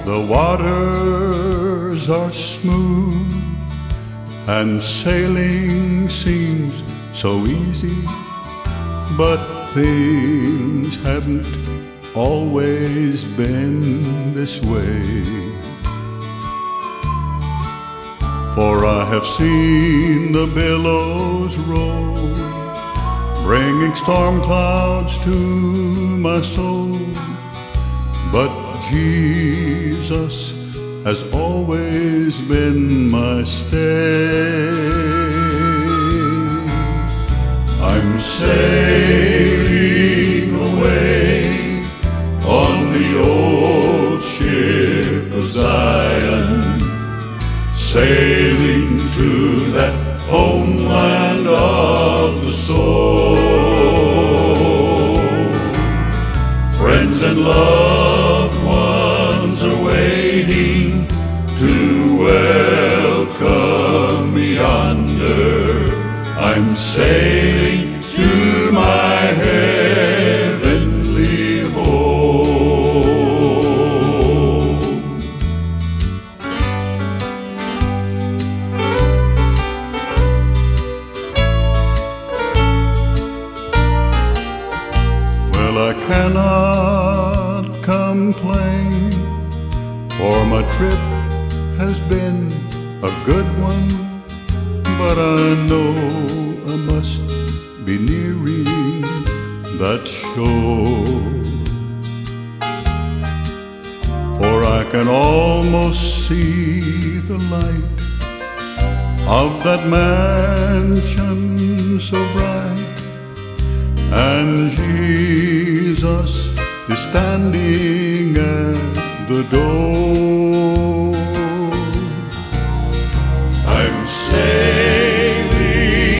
The waters are smooth and sailing seems so easy, but things haven't always been this way. For I have seen the billows roll, bringing storm clouds to my soul, but Jesus has always been my stay. I'm sailing away on the old ship of Zion, sailing to that homeland of the soul. Friends and loved ones are waiting to welcome me yonder. I'm sailing to my heavenly home. Well, I cannot complain, for my trip has been a good one, but I know I must be nearing that shore. For I can almost see the light of that mansion so bright, and Jesus is standing at the door.